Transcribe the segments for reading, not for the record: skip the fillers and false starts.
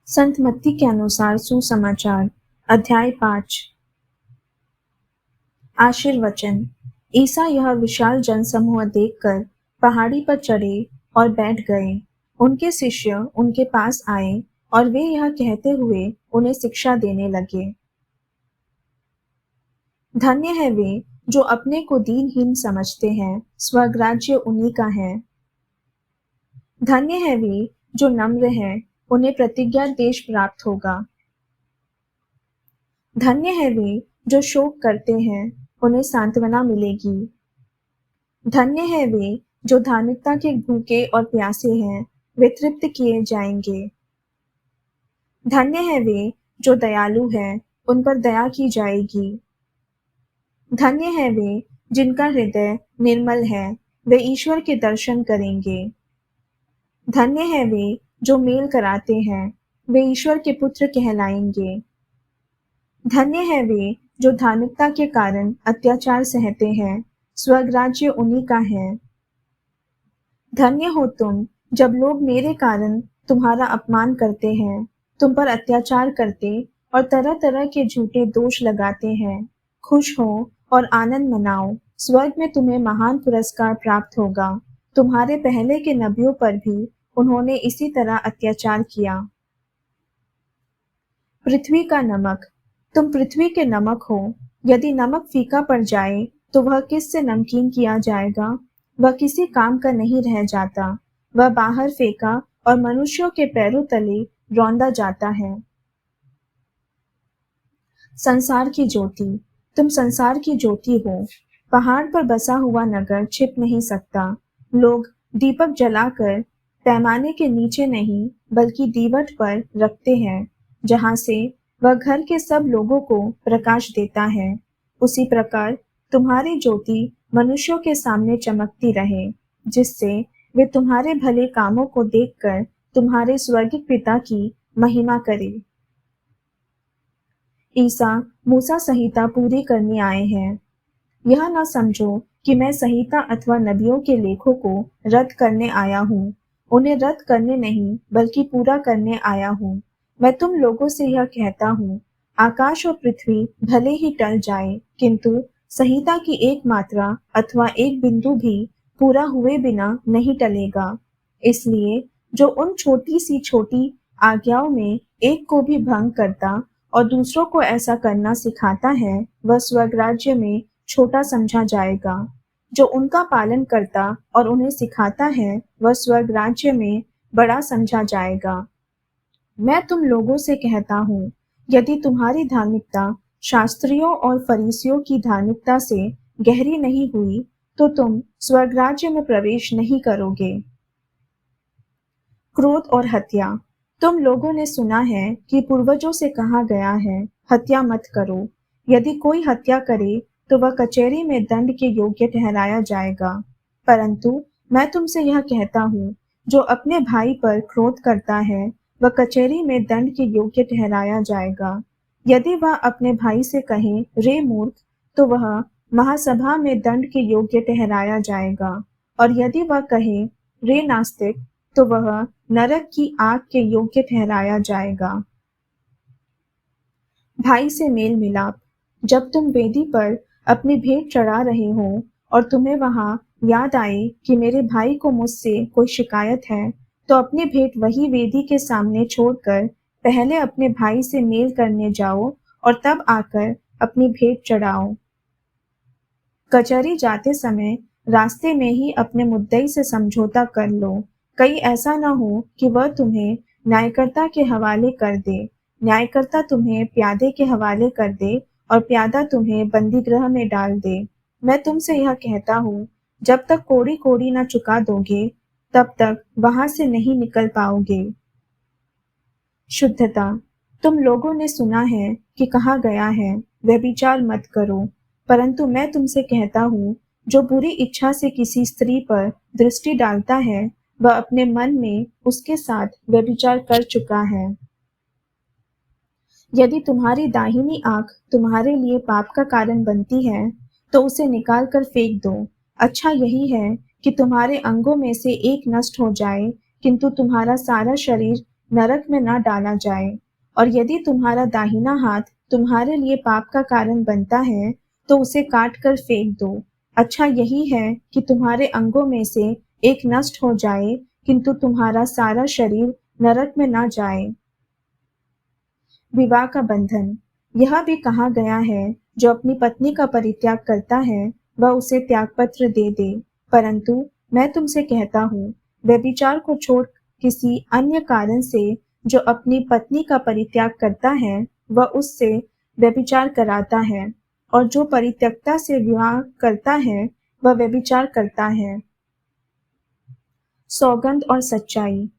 संत मत्ती के अनुसार सुसमाचार अध्याय 5। आशीर्वचन। ईसा यह विशाल जनसमूह देखकर पहाड़ी पर चढ़े और बैठ गए। उनके शिष्य उनके पास आए और वे यह कहते हुए उन्हें शिक्षा देने लगे। धन्य है वे जो अपने को दीनहीन समझते हैं, स्वर्ग राज्य उन्हीं का है। धन्य है वे जो नम्र हैं, उन्हें प्रतिज्ञा देश प्राप्त होगा। धन्य है वे जो शोक करते हैं, उन्हें सांत्वना मिलेगी। धन्य है वे जो धार्मिकता के भूखे और प्यासे हैं, वे तृप्त किए जाएंगे। धन्य है वे जो दयालु हैं, उन पर दया की जाएगी। धन्य है वे जिनका हृदय निर्मल है, वे ईश्वर के दर्शन करेंगे। धन्य है वे जो मेल कराते हैं, वे ईश्वर के पुत्र कहलाएंगे। धन्य है वे जो धार्मिकता के कारण अत्याचार सहते हैं, स्वर्ग राज्य उन्हीं का है। धन्य हो तुम जब लोग मेरे कारण तुम्हारा अपमान करते हैं, तुम पर अत्याचार करते और तरह तरह के झूठे दोष लगाते हैं। खुश हो और आनंद मनाओ, स्वर्ग में तुम्हें महान पुरस्कार प्राप्त होगा। तुम्हारे पहले के नबियों पर भी उन्होंने इसी तरह अत्याचार किया। पृथ्वी का नमक। तुम पृथ्वी के नमक हो। यदि नमक फीका पड़ जाए तो वह किससे नमकीन किया जाएगा? वह किसी काम का नहीं रह जाता। वह बाहर फेंका और मनुष्यों के पैरों तले रौंदा जाता है। संसार की ज्योति। तुम संसार की ज्योति हो। पहाड़ पर बसा हुआ नगर छिप नहीं सकता। लोग दीपक जलाकर पैमाने के नीचे नहीं बल्कि दीवट पर रखते हैं, जहां से वह घर के सब लोगों को प्रकाश देता है। उसी प्रकार तुम्हारी ज्योति मनुष्यों के सामने चमकती रहे, जिससे वे तुम्हारे भले कामों को देखकर तुम्हारे स्वर्गिक पिता की महिमा करें। ईसा मूसा संहिता पूरी करने आए हैं। यह न समझो कि मैं संहिता अथवा नबियों के लेखों को रद्द करने आया हूँ। उन्हें रद्द करने नहीं बल्कि पूरा करने आया हूँ। मैं तुम लोगों से यह कहता हूँ, आकाश और पृथ्वी भले ही टल जाए, किंतु संहिता की एक मात्रा अथवा एक बिंदु भी पूरा हुए बिना नहीं टलेगा। इसलिए जो उन छोटी सी छोटी आज्ञाओं में एक को भी भंग करता और दूसरों को ऐसा करना सिखाता है, वह स्वर्ग राज्य में छोटा समझा जाएगा। जो उनका पालन करता और उन्हें सिखाता है, वह स्वर्ग राज्य में बड़ा समझा जाएगा। मैं तुम लोगों से कहता हूँ, यदि तुम्हारी धार्मिकता शास्त्रियों और फरीसियों की धार्मिकता से गहरी नहीं हुई, तो तुम स्वर्ग राज्य में प्रवेश नहीं करोगे। क्रोध और हत्या। तुम लोगों ने सुना है कि पूर्वजों से कहा गया है, हत्या मत करो। यदि कोई हत्या करे तो वह कचहरी में दंड के योग्य ठहराया जाएगा। परंतु मैं तुमसे यह कहता हूँ, जो अपने भाई पर क्रोध करता है, वह कचहरी में दंड के योग्य ठहराया जाएगा। यदि वह अपने भाई से कहे, रे मूर्ख, तो वह महासभा में दंड के योग्य ठहराया जाएगा। और यदि वह कहे, रे नास्तिक, तो वह नरक की आग के योग्य ठहराया जाएगा। भाई से मेल मिलाप। जब तुम वेदी पर अपनी भेंट चढ़ा रहे हो और तुम्हें वहां याद आए कि मेरे भाई को मुझसे कोई शिकायत है, तो अपनी भेंट वही वेदी के सामने छोड़कर पहले अपने भाई से मेल करने जाओ और तब आकर अपनी भेंट चढ़ाओ। कचहरी जाते समय रास्ते में ही अपने मुद्दई से समझौता कर लो। कहीं ऐसा न हो कि वह तुम्हें न्यायकर्ता के हवाले कर दे, न्यायकर्ता तुम्हें प्यादे के हवाले कर दे और प्यादा तुम्हें बंदीगृह में डाल दे। मैं तुमसे यह कहता हूँ, जब तक कोड़ी कोड़ी न चुका दोगे, तब तक वहां से नहीं निकल पाओगे। शुद्धता। तुम लोगों ने सुना है कि कहा गया है, व्यभिचार मत करो। परंतु मैं तुमसे कहता हूँ, जो बुरी इच्छा से किसी स्त्री पर दृष्टि डालता है, वह अपने मन में उसके साथ व्यभिचार कर चुका है। यदि तुम्हारी दाहिनी आंख तुम्हारे लिए पाप का कारण बनती है, तो उसे निकाल कर फेंक दो। अच्छा यही है कि तुम्हारे अंगों में से एक नष्ट हो जाए, किंतु तुम्हारा सारा शरीर नरक में न डाला जाए। और यदि तुम्हारा दाहिना हाथ तुम्हारे लिए पाप का कारण बनता है, तो उसे काट कर फेंक दो। अच्छा यही है कि तुम्हारे अंगों में से एक नष्ट हो जाए, किंतु तुम्हारा सारा शरीर नरक में न जाए। विवाह का बंधन। यह भी कहा गया है, जो अपनी पत्नी का परित्याग करता है, वह उसे त्यागपत्र दे दे। परंतु मैं तुमसे कहता हूँ, व्यभिचार को छोड़ किसी अन्य कारण से जो अपनी पत्नी का परित्याग करता है, वह उससे व्यभिचार कराता है, और जो परित्यक्ता से विवाह करता है, वह व्यभिचार करता है। सौगंध और सच्चाई।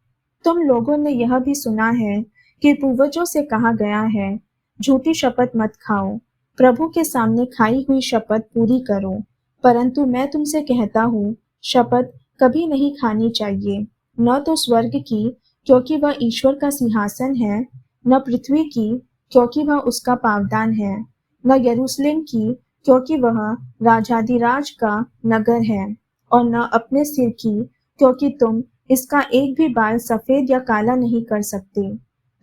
तुम लोगों ने यह भी सुना है कि पूर्वजों से कहा गया है, झूठी शपथ मत खाओ, प्रभु के सामने खाई हुई शपथ पूरी करो। परंतु मैं तुमसे कहता हूँ, शपथ कभी नहीं खानी चाहिए, न तो स्वर्ग की, क्योंकि वह ईश्वर का सिंहासन है, न पृथ्वी की, क्योंकि वह उसका पावदान है, न यरूशलेम की, क्योंकि वह राजाधिराज का नगर है, और न अपने सिर की, क्योंकि तुम इसका एक भी बाल सफेद या काला नहीं कर सकते।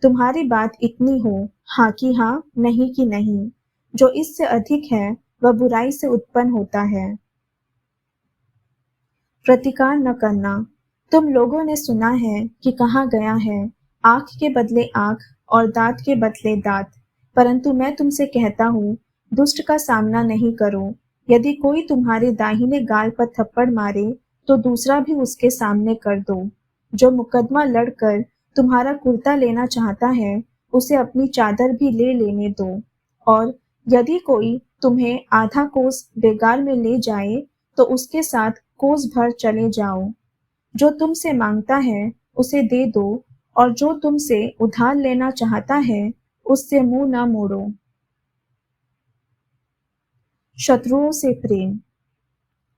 तुम्हारी बात इतनी हो, हाँ कि हाँ, नहीं कि नहीं। जो इससे अधिक है, वह बुराई से उत्पन्न होता है। प्रतिकार न करना। तुम लोगों ने सुना है कि कहा गया है, आँख के बदले आँख और दाँत के बदले दाँत। परंतु मैं तुमसे कहता हूँ, दुष्ट का सामना नहीं करो। यदि कोई तुम्हारे दाहिने गाल पर थप्पड़ मारे, तो दूसरा भी उसके सामने कर दो। जो मुकदमा लड़कर तुम्हारा कुर्ता लेना चाहता है, उसे अपनी चादर भी ले लेने दो। और यदि कोई तुम्हें आधा कोस बेगार में ले जाए, तो उसके साथ कोस भर चले जाओ। जो तुमसे मांगता है, उसे दे दो, और जो तुमसे उधार लेना चाहता है, उससे मुंह न मोड़ो। शत्रुओं से प्रेम।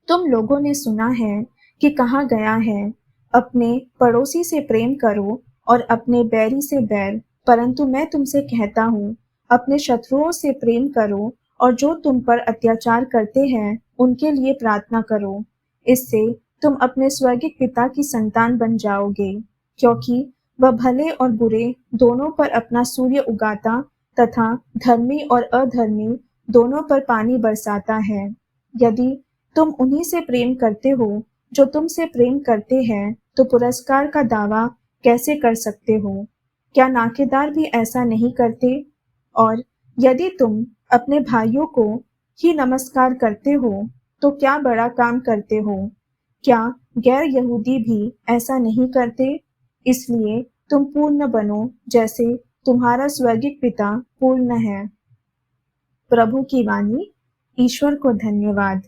तुम लोगों ने सुना है कि कहा गया है, अपने पड़ोसी से प्रेम करो और अपने बैरी से बैर। परंतु मैं तुमसे कहता हूँ, अपने शत्रुओं से प्रेम करो और जो तुम पर अत्याचार करते हैं, उनके लिए प्रार्थना करो। इससे तुम अपने स्वर्गीय पिता की संतान बन जाओगे, क्योंकि वह भले और बुरे दोनों पर अपना सूर्य उगाता तथा धर्मी और अधर्मी दोनों पर पानी बरसाता है। यदि तुम उन्हीं से प्रेम करते हो जो तुमसे प्रेम करते हैं, तो पुरस्कार का दावा कैसे कर सकते हो? क्या नाकेदार भी ऐसा नहीं करते? और यदि तुम अपने भाइयों को ही नमस्कार करते हो, तो क्या बड़ा काम करते हो? क्या गैर यहूदी भी ऐसा नहीं करते? इसलिए तुम पूर्ण बनो, जैसे तुम्हारा स्वर्गीय पिता पूर्ण है। प्रभु की वाणी। ईश्वर को धन्यवाद।